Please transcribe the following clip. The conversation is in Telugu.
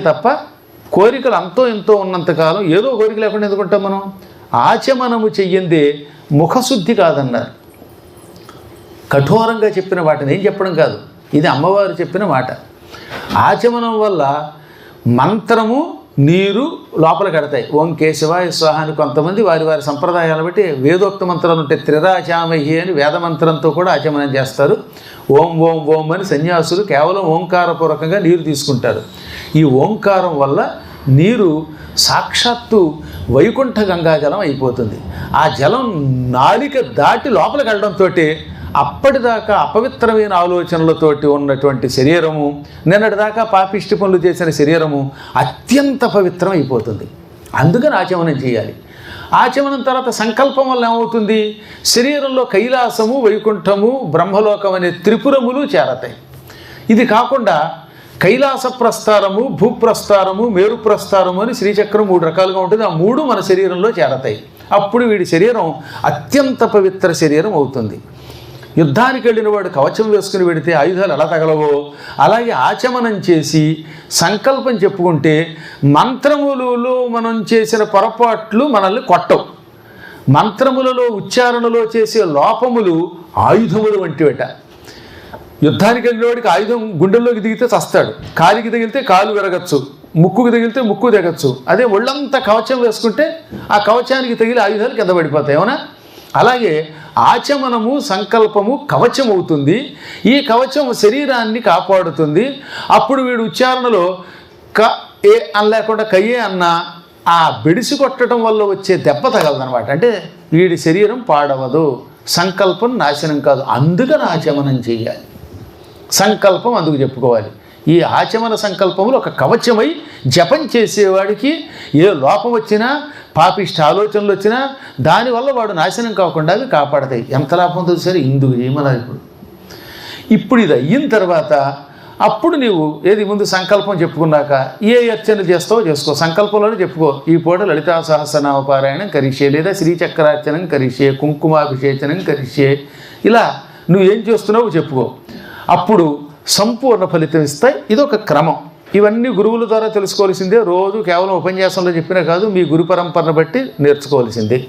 తప్ప కోరికలు అంతో ఎంతో ఉన్నంతకాలం ఏదో కోరిక లేకుండా ఎందుకుంటాం మనం. ఆచమనము చెయ్యందే ముఖశుద్ధి కాదన్నారు. కఠోరంగా చెప్పిన వాటిని ఏం చెప్పడం కాదు, ఇది అమ్మవారు చెప్పిన మాట. ఆచమనం వల్ల మంత్రము నీరు లోపల కడతాయి. ఓం కేశవాయ స్వాహ అని కొంతమంది వారి వారి సంప్రదాయాలను బట్టి వేదోక్త మంత్రాలు ఉంటాయి. త్రిరాచామహి అని వేదమంత్రంతో కూడా ఆచమనం చేస్తారు. ఓం ఓం ఓం అని సన్యాసులు కేవలం ఓంకారపూర్వకంగా నీరు తీసుకుంటారు. ఈ ఓంకారం వల్ల నీరు సాక్షాత్తు వైకుంఠ గంగాజలం అయిపోతుంది. ఆ జలం నాలిక దాటి లోపలికి వెళ్ళడంతో అప్పటిదాకా అపవిత్రమైన ఆలోచనలతోటి ఉన్నటువంటి శరీరము, నిన్నటిదాకా పాపిష్టి పనులు చేసిన శరీరము అత్యంత పవిత్రం అయిపోతుంది. అందుకని ఆచమనం చేయాలి. ఆచమనం తర్వాత సంకల్పం వల్ల ఏమవుతుంది, శరీరంలో కైలాసము, వైకుంఠము, బ్రహ్మలోకం అనే త్రిపురములు చేరతాయి. ఇది కాకుండా కైలాస ప్రస్థారము, భూప్రస్థారము, మేరు ప్రస్థారము అని శ్రీచక్రం 3 రకాలుగా ఉంటుంది. ఆ 3 మన శరీరంలో చేరతాయి. అప్పుడు వీడి శరీరం అత్యంత పవిత్ర శరీరం అవుతుంది. యుద్ధానికి వెళ్ళిన వాడు కవచం వేసుకుని వెడితే ఆయుధాలు ఎలా తగలవో అలాగే ఆచమనం చేసి సంకల్పం చెప్పుకుంటే మంత్రములలో మనం చేసిన పొరపాట్లు మనల్ని కొట్టవు. మంత్రములలో ఉచ్చారణలో చేసే లోపములు ఆయుధములు వంటివట. యుద్ధానికి వెళ్ళినవాడికి ఆయుధం గుండెల్లోకి దిగితే చస్తాడు, కాలికి తగిలితే కాలు విరగచ్చు, ముక్కుకు తగిలితే ముక్కు తెగచ్చు. అదే ఒళ్ళంతా కవచం వేసుకుంటే ఆ కవచానికి తగిలి ఆయుధాలు కింద పడిపోతాయి. అవునా? అలాగే ఆచమనము సంకల్పము కవచం అవుతుంది. ఈ కవచం శరీరాన్ని కాపాడుతుంది. అప్పుడు వీడు ఉచ్చారణలో క ఏ అని లేకుండా కయ్యే అన్న ఆ బెడిసి కొట్టడం వల్ల వచ్చే దెబ్బ తగలదనమాట. అంటే వీడి శరీరం పాడవదు, సంకల్పం నాశనం కాదు. అందుకని ఆచమనం చేయాలి. సంకల్పం అందుకు చెప్పుకోవాలి. ఈ ఆచమన సంకల్పములు ఒక కవచమై జపం చేసేవాడికి ఏ లోపం వచ్చినా, పాపిష్ట ఆలోచనలు వచ్చినా దానివల్ల వాడు నాశనం కాకుండా అవి కాపాడతాయి. ఎంత లాభం సరే ఇందుకు చేయమన్నారు. ఇప్పుడు ఇది అయిన తర్వాత అప్పుడు నీవు ఏది ముందు సంకల్పం చెప్పుకున్నాక ఏ అర్చన చేస్తావో చేసుకో. సంకల్పంలోనే చెప్పుకో, ఈ పూట లలితా సహస్రనామ పారాయణం కరిష్యే, లేదా శ్రీచక్రార్చనం కరిష్యే, కుంకుమాభిషేచనం కరిష్యే, ఇలా నువ్వు ఏం చేస్తున్నావో చెప్పుకో. అప్పుడు సంపూర్ణ ఫలితం ఇస్తాయి. ఇదొక క్రమం. ఇవన్నీ గురువుల ద్వారా తెలుసుకోవాల్సిందే. రోజు కేవలం ఉపన్యాసంలో చెప్పినా కాదు, మీ గురు పరంపరను బట్టి నేర్చుకోవాల్సిందే.